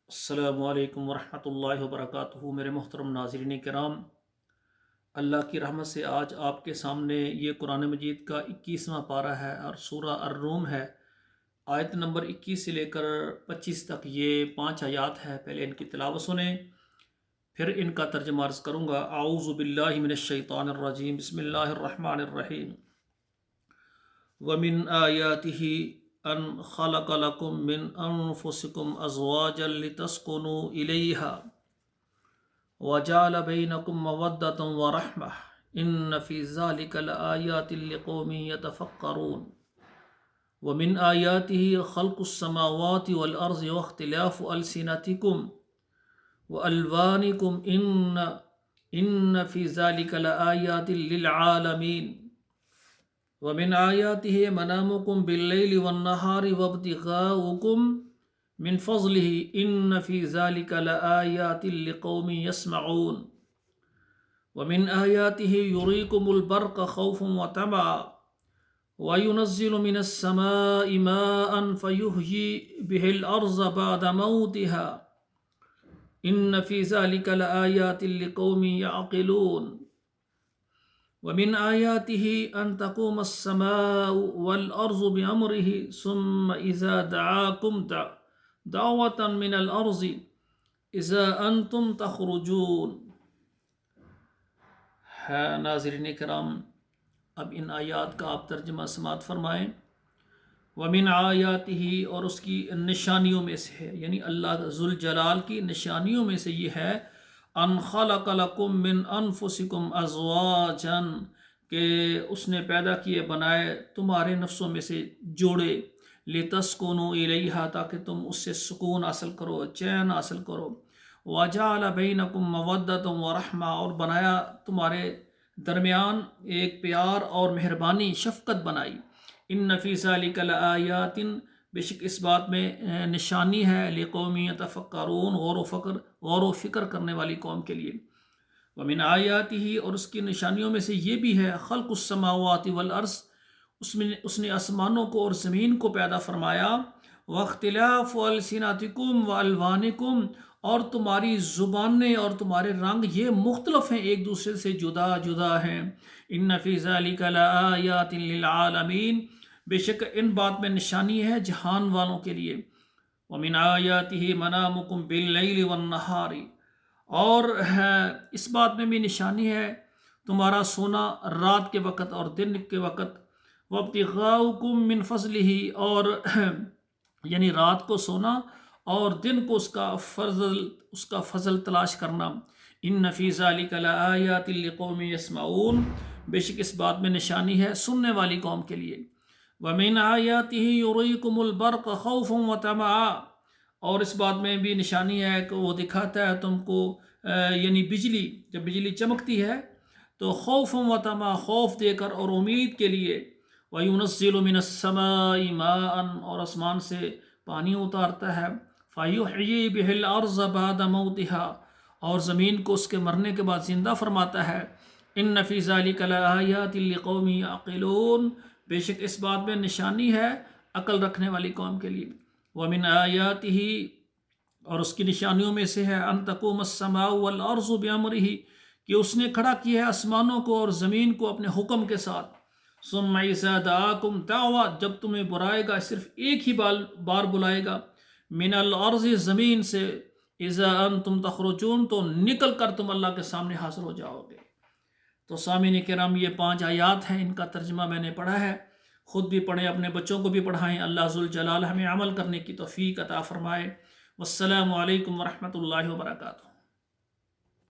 السلام علیکم ورحمۃ اللہ وبرکاتہ۔ میرے محترم ناظرین کرام، اللہ کی رحمت سے آج آپ کے سامنے یہ قرآن مجید کا 21واں پارہ ہے اور سورہ الروم ہے۔ آیت نمبر 21 سے لے کر 25 تک یہ 5 آیات ہے۔ پہلے ان کی تلاوت سنیں، پھر ان کا ترجمہ عرض کروں گا۔ اعوذ باللہ من الشیطان الرجیم، بسم اللہ الرحمن الرحیم۔ وَمِنْ آيَاتِهِ أَنْ خَلَقَ لَكُم مِّنْ أَنفُسِكُمْ أَزْوَاجًا لِتَسْكُنُوا إِلَيْهَا وَجَعَلَ بَيْنَكُم مَّوَدَّةً وَرَحْمَةً إِنَّ فِي ذَلِكَ لَآيَاتٍ لِقَوْمٍ يَتَفَكَّرُونَ وَمِنْ آيَاتِهِ خَلْقُ السَّمَاوَاتِ وَالْأَرْضِ وَاخْتِلَافُ أَلْسِنَتِكُمْ وَأَلْوَانِكُمْ إِنَّ فِي ذَلِكَ لَآيَاتٍ لِلْعَالَمِينَ وَمِنْ آيَاتِهِ مَنَامُكُمْ بِاللَّيْلِ وَالنَّهَارِ وَابْتِغَاؤُكُمْ مِنْ فَضْلِهِ إِنَّ فِي ذَلِكَ لَآيَاتٍ لِقَوْمٍ يَسْمَعُونَ وَمِنْ آيَاتِهِ يُرِيكُمُ الْبَرْقَ خَوْفًا وَطَمَعًا وَيُنَزِّلُ مِنَ السَّمَاءِ مَاءً فَيُحْيِي بِهِ الْأَرْضَ بَعْدَ مَوْتِهَا إِنَّ فِي ذَلِكَ لَآيَاتٍ لِقَوْمٍ يَعْقِلُونَ وَمِنْ آيَاتِهِ أَن تَقُومَ السَّمَاءُ وَالْأَرْضُ بِأَمْرِهِ ثُمَّ إِذَا دَعَاكُمْ دَعْوَةً مِنَ الْأَرْضِ إِذَا أَنْتُمْ تَخْرُجُونَ۔ ناظرین کرام، اب ان آیات کا آپ ترجمہ سماعت فرمائیں۔ وَمِنْ آيَاتِهِ، اور اس کی نشانیوں میں سے ہے، یعنی اللہ ذوالجلال کی نشانیوں میں سے یہ ہے ان خلق لکم من انفسکم ازواجا، کہ اس نے پیدا کیے بنائے تمہارے نفسوں میں سے جوڑے، لتسکنوا الیہا، تاکہ تم اس سے سکون حاصل کرو، چین حاصل کرو، وجعل بینکم مودۃ ورحمہ، اور بنایا تمہارے درمیان ایک پیار اور مہربانی، شفقت بنائی۔ ان فی ذلک لآیات، بے شک اس بات میں نشانی ہے، لقوم یتفکرون، غور و فکر کرنے والی قوم کے لیے۔ ومن آیاتہ، اور اس کی نشانیوں میں سے یہ بھی ہے، خلق السماوات والارض، اس نے آسمانوں کو اور زمین کو پیدا فرمایا، واختلاف السنتکم والوانکم، اور تمہاری زبانیں اور تمہارے رنگ یہ مختلف ہیں، ایک دوسرے سے جدا جدا ہیں۔ ان فی ذلک لآیات للعالمین، بے شک ان بات میں نشانی ہے جہان والوں کے لیے۔ وَمِنْ آيَاتِهِ مَنَامُكُمْ بِاللَّيْلِ وَالنَّهَارِ، اور اس بات میں بھی نشانی ہے تمہارا سونا رات کے وقت اور دن کے وقت۔ وَابْتِغَاؤُكُمْ مِنْ فَضْلِهِ، اور یعنی رات کو سونا اور دن کو اس کا فضل تلاش کرنا۔ ان فی ذلک لآیات لقوم یسمعون، بے شک اس بات میں نشانی ہے سننے والی قوم کے لیے۔ وَمِنْ آیَاتِهِ يُرِيكُمُ الْبَرْقَ خَوْفًا وَطَمَعًا، اور اس بات میں بھی نشانی ہے کہ وہ دکھاتا ہے تم کو، یعنی بجلی، جب بجلی چمکتی ہے تو خوفًا وطمعًا، خوف دے کر اور امید کے لیے۔ وَيُنَزِّلُ مِنَ السَّمَاءِ مَاءً، اور آسمان سے پانی اتارتا ہے، فَيُحْيِي بِهِ الْأَرْضَ بَعْدَ مَوْتِهَا، اور زمین کو اس کے مرنے کے بعد زندہ فرماتا ہے۔ ان فی ذلک لآیات لقوم یعقلون، بے شک اس بات میں نشانی ہے عقل رکھنے والی قوم کے لیے۔ وَمِنْ آیاتہ، اور اس کی نشانیوں میں سے ہے، ان تقوم السماء والارض بامرہ، کہ اس نے کھڑا کیا ہے آسمانوں کو اور زمین کو اپنے حکم کے ساتھ۔ ثم اذا دعاکم دعوہ، جب تمہیں برائے گا، صرف ایک ہی بار بلائے گا، من الارض، زمین سے، اذا انتم تخرجون، تو نکل کر تم اللہ کے سامنے حاضر ہو جاؤ گے۔ تو سامعین کرام، یہ 5 آیات ہیں، ان کا ترجمہ میں نے پڑھا ہے، خود بھی پڑھیں، اپنے بچوں کو بھی پڑھائیں۔ اللہ ذوالجلال ہمیں عمل کرنے کی توفیق عطا فرمائے۔ والسلام علیکم ورحمۃ اللہ وبرکاتہ۔